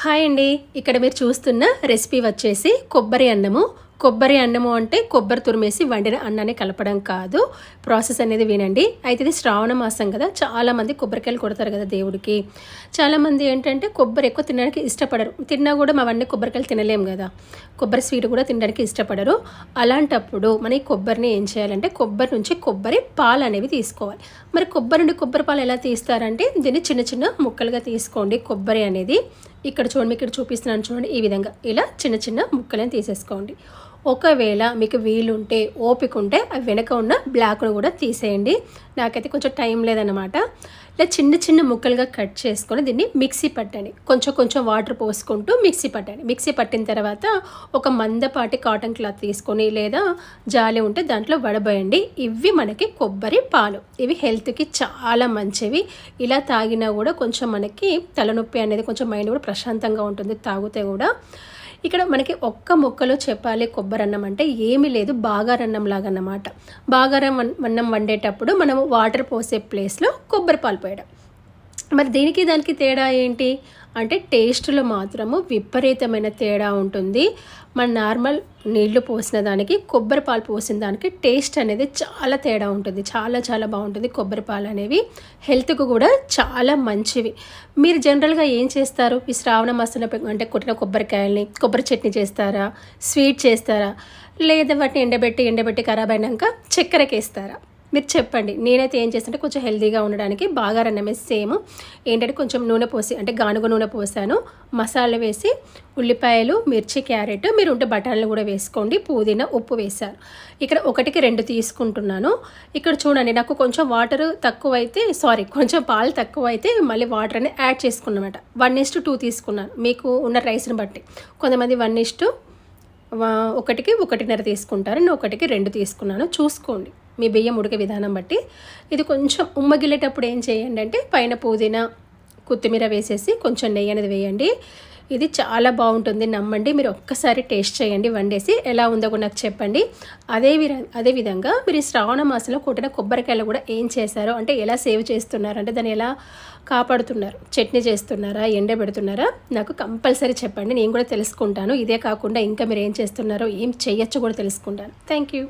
Hi అండి. ఇక్కడ మీరు చూస్తున్న రెసిపీ వచ్చేసి కొబ్బరి అన్నము. కొబ్బరి అన్నము అంటే కొబ్బరి తురిమేసి వండిన అన్నాన్ని కలపడం కాదు. ప్రాసెస్ అనేది వినండి. అయితే ఇది శ్రావణ మాసం కదా, చాలామంది కొబ్బరికాయలు కొడతారు కదా దేవుడికి. చాలామంది ఏంటంటే కొబ్బరి ఎక్కువ తినడానికి ఇష్టపడరు. తిన్నా కూడా అవన్నీ కొబ్బరికాయలు తినలేము కదా, కొబ్బరి స్వీట్ కూడా తినడానికి ఇష్టపడరు. అలాంటప్పుడు మన ఈ కొబ్బరిని ఏం చేయాలంటే కొబ్బరి నుంచి కొబ్బరి పాలు అనేవి తీసుకోవాలి. మరి కొబ్బరి నుండి కొబ్బరి పాలు ఎలా తీస్తారంటే దీన్ని చిన్న చిన్న ముక్కలుగా తీసుకోండి. కొబ్బరి అనేది ఇక్కడ చూడండి, ఇక్కడ చూపిస్తున్నాను చూడండి, ఈ విధంగా ఇలా చిన్న చిన్న ముక్కలను తీసేసుకోండి. ఒకవేళ మీకు వీలుంటే ఓపిక ఉంటే అవి వెనక ఉన్న బ్లాక్ను కూడా తీసేయండి. నాకైతే కొంచెం టైం లేదన్నమాట. ఇలా చిన్న చిన్న ముక్కలుగా కట్ చేసుకొని దీన్ని మిక్సీ పట్టండి. కొంచెం కొంచెం వాటర్ పోసుకుంటూ మిక్సీ పట్టండి. మిక్సీ పట్టిన తర్వాత ఒక మందపాటి కాటన్ క్లాత్ తీసుకొని లేదా జాలి ఉంటే దాంట్లో వడబోయండి. ఇవి మనకి కొబ్బరి పాలు. ఇవి హెల్త్కి చాలా మంచివి. ఇలా తాగినా కూడా కొంచెం మనకి తలనొప్పి అనేది కొంచెం మైండ్ కూడా ప్రశాంతంగా ఉంటుంది తాగితే కూడా. ఇక్కడ మనకి ఒక్క ముక్కలో చెప్పాలి కొబ్బరి అన్నం అంటే ఏమీ లేదు, బాగారన్నం లాగా అన్నమాట. బాగారన్నం వండేటప్పుడు మనము వాటర్ పోసే ప్లేస్లో కొబ్బరి పాలు పోయడం. మరి దానికి తేడా ఏంటి అంటే టేస్ట్లో మాత్రము విపరీతమైన తేడా ఉంటుంది. మన నార్మల్ నీళ్లు పోసిన దానికి కొబ్బరి పాలు పోసిన దానికి టేస్ట్ అనేది చాలా తేడా ఉంటుంది. చాలా చాలా బాగుంటుంది. కొబ్బరి పాలు అనేవి హెల్త్కు కూడా చాలా మంచివి. మీరు జనరల్గా ఏం చేస్తారు? ఈ శ్రావణ మాసంలో అంటే కొట్టిన కొబ్బరికాయల్ని కొబ్బరి చట్నీ చేస్తారా, స్వీట్ చేస్తారా, లేదా వాటిని ఎండబెట్టి ఖరాబ్ అయినాక చక్కెరకేస్తారా? మీరు చెప్పండి. నేనైతే ఏం చేస్తుంటే కొంచెం హెల్తీగా ఉండడానికి బాగారన్నమే సేమ్ ఏంటంటే కొంచెం నూనె పోసి అంటే గానుగ నూనె పోసాను, మసాలా వేసి ఉల్లిపాయలు, మిర్చి, క్యారెట్, మీరు ఉంటే బఠానీలు కూడా వేసుకోండి, పుదీనా, ఉప్పు వేసాను. ఇక్కడ 1కి 2 తీసుకుంటున్నాను. ఇక్కడ చూడండి, నాకు కొంచెం వాటర్ తక్కువైతే కొంచెం పాలు తక్కువైతే మళ్ళీ వాటర్ అనేది యాడ్ చేసుకున్నమాట. 1:2 తీసుకున్నాను మీకు ఉన్న రైస్ని బట్టి. కొంతమంది 1:1కి 1:30 తీసుకుంటారు. నేను 1కి 2 తీసుకున్నాను. చూసుకోండి మీ బియ్యం ఉడికే విధానం బట్టి. ఇది కొంచెం ఉమ్మగిల్లేటప్పుడు ఏం చేయండి అంటే పైన పుదీనా, కొత్తిమీర వేసేసి కొంచెం నెయ్యి అనేది వేయండి. ఇది చాలా బాగుంటుంది, నమ్మండి. మీరు ఒక్కసారి టేస్ట్ చేయండి, వండేసి ఎలా ఉందో కూడా నాకు చెప్పండి. అదేవిధంగా మీరు ఈ శ్రావణ మాసంలో కొట్టిన కొబ్బరికాయలు కూడా ఏం చేశారో అంటే ఎలా సేవ్ చేస్తున్నారు, అంటే దాన్ని ఎలా కాపాడుతున్నారు, చట్నీ చేస్తున్నారా, ఎండబెడుతున్నారా, నాకు కంపల్సరీ చెప్పండి. నేను కూడా తెలుసుకుంటాను. ఇదే కాకుండా ఇంకా మీరు ఏం చేస్తున్నారో ఏం చేయొచ్చో కూడా తెలుసుకుంటాను. Thank you.